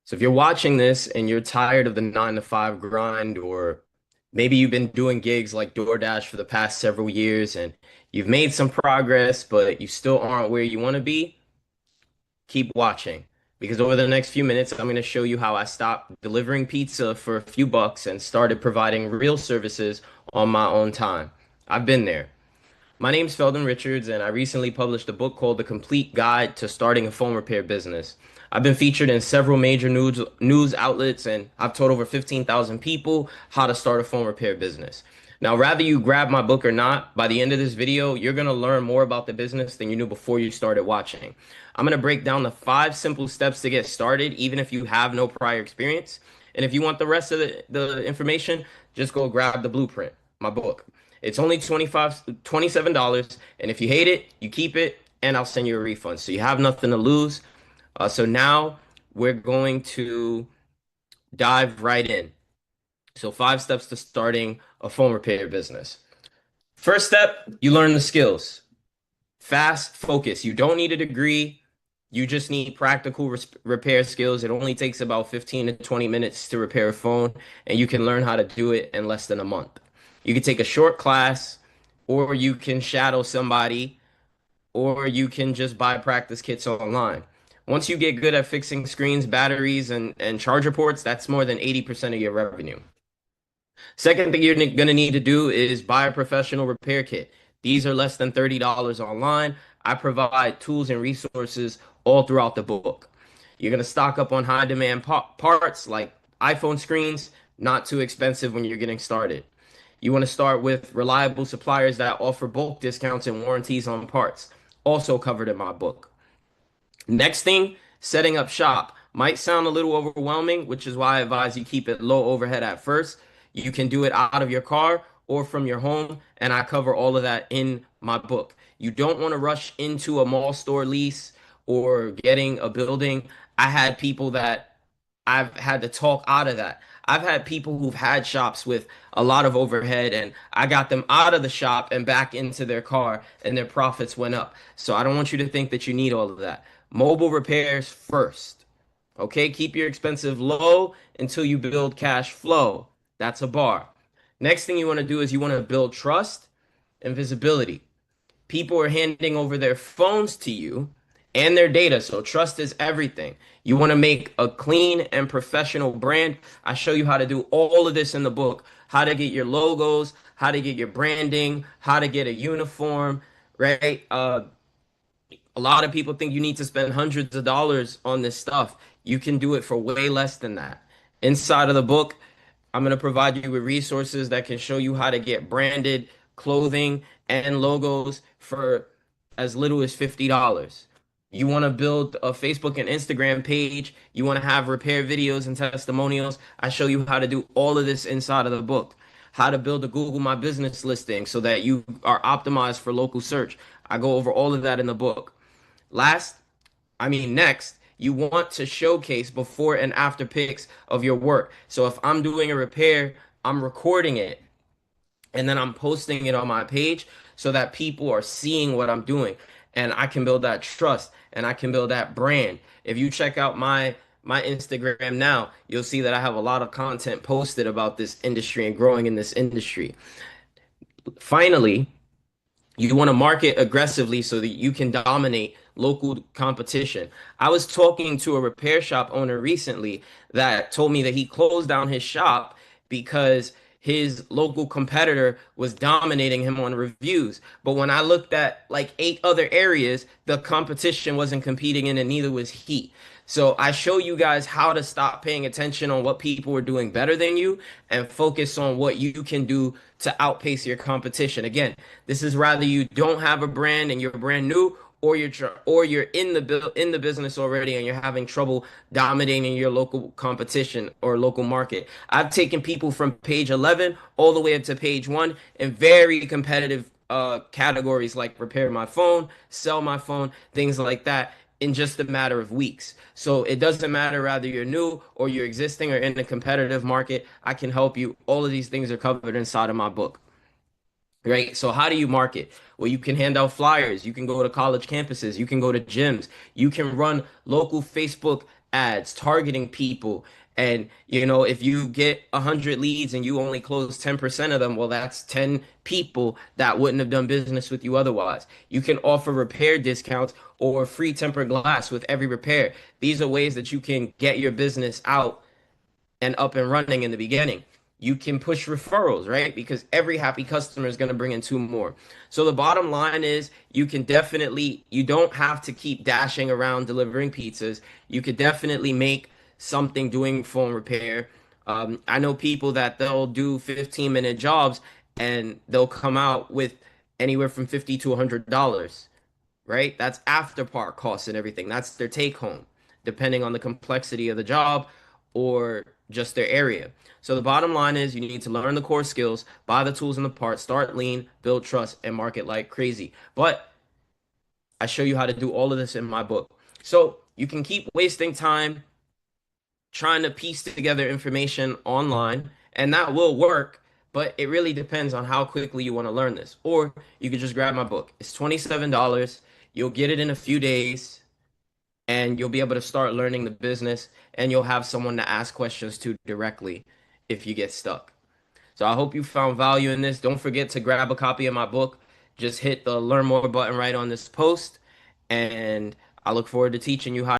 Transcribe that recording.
So if you're watching this and you're tired of the 9 to 5 grind, or maybe you've been doing gigs like DoorDash for the past several years and you've made some progress, but you still aren't where you want to be, keep watching. Because over the next few minutes, I'm going to show you how I stopped delivering pizza for a few bucks and started providing real services on my own time. I've been there. My name's Feldon Richards, and I recently published a book called The Complete Guide to Starting a Phone Repair Business. I've been featured in several major news outlets, and I've told over 15,000 people how to start a phone repair business. Now, rather you grab my book or not, by the end of this video, you're going to learn more about the business than you knew before you started watching. I'm going to break down the 5 simple steps to get started, even if you have no prior experience. And if you want the rest of the information, just go grab the blueprint, my book. It's only $27, and if you hate it, you keep it, and I'll send you a refund. So you have nothing to lose. So now we're going to dive right in. So 5 steps to starting a phone repair business. First step, you learn the skills. Fast focus. You don't need a degree. You just need practical repair skills. It only takes about 15 to 20 minutes to repair a phone, and you can learn how to do it in less than a month. You can take a short class, or you can shadow somebody, or you can just buy practice kits online. Once you get good at fixing screens, batteries, and charger ports, that's more than 80% of your revenue. Second thing you're going to need to do is buy a professional repair kit. These are less than $30 online. I provide tools and resources all throughout the book. You're going to stock up on high demand parts like iPhone screens, not too expensive when you're getting started. You want to start with reliable suppliers that offer bulk discounts and warranties on parts, also covered in my book. Next thing, setting up shop. Might sound a little overwhelming, which is why I advise you keep it low overhead at first. You can do it out of your car or from your home, and I cover all of that in my book. You don't want to rush into a mall store lease or getting a building. I had people that I've had to talk out of that. I've had people who've had shops with a lot of overhead, and I got them out of the shop and back into their car, and their profits went up. So I don't want you to think that you need all of that. Mobile repairs first. Okay, keep your expensive low until you build cash flow. That's a bar. Next thing you want to do is you want to build trust and visibility. People are handing over their phones to you and their data, so trust is everything. You want to make a clean and professional brand. I show you how to do all of this in the book, how to get your logos, how to get your branding, how to get a uniform, right? A lot of people think you need to spend hundreds of dollars on this stuff. You can do it for way less than that. Inside of the book, I'm going to provide you with resources that can show you how to get branded clothing and logos for as little as $50. You want to build a Facebook and Instagram page. You want to have repair videos and testimonials. I show you how to do all of this inside of the book. How to build a Google My Business listing so that you are optimized for local search. I go over all of that in the book. Next, you want to showcase before and after pics of your work. So if I'm doing a repair, I'm recording it and then I'm posting it on my page so that people are seeing what I'm doing and I can build that trust and I can build that brand. If you check out my Instagram now, you'll see that I have a lot of content posted about this industry and growing in this industry. Finally, you want to market aggressively so that you can dominate local competition. I was talking to a repair shop owner recently that told me that he closed down his shop because his local competitor was dominating him on reviews. But when I looked at like 8 other areas, the competition wasn't competing in and neither was he. So I show you guys how to stop paying attention on what people are doing better than you and focus on what you can do to outpace your competition. Again, this is rather you don't have a brand and you're brand new, or you're in the business already and you're having trouble dominating your local competition or local market. I've taken people from page 11 all the way up to page 1 in very competitive categories like repair my phone, sell my phone, things like that in just a matter of weeks. So it doesn't matter whether you're new or you're existing or in a competitive market, I can help you. All of these things are covered inside of my book. Right. So how do you market? Well, you can hand out flyers. You can go to college campuses. You can go to gyms. You can run local Facebook ads, targeting people. And if you get 100 leads and you only close 10% of them, well, that's 10 people that wouldn't have done business with you otherwise. You can offer repair discounts or free tempered glass with every repair. These are ways that you can get your business out and up and running in the beginning. You can push referrals, right? Because every happy customer is going to bring in two more. So the bottom line is you don't have to keep dashing around delivering pizzas. You could definitely make something doing phone repair. I know people that they'll do 15-minute jobs and they'll come out with anywhere from 50 to $100, right? That's after part costs and everything. That's their take home, depending on the complexity of the job or just their area. So the bottom line is you need to learn the core skills, buy the tools and the parts, start lean, build trust, and market like crazy. But I show you how to do all of this in my book. So you can keep wasting time trying to piece together information online, and that will work, but it really depends on how quickly you want to learn this. Or you could just grab my book. It's $27. You'll get it in a few days, and you'll be able to start learning the business, and you'll have someone to ask questions to directly if you get stuck. So I hope you found value in this. Don't forget to grab a copy of my book. Just hit the learn more button right on this post, and I look forward to teaching you how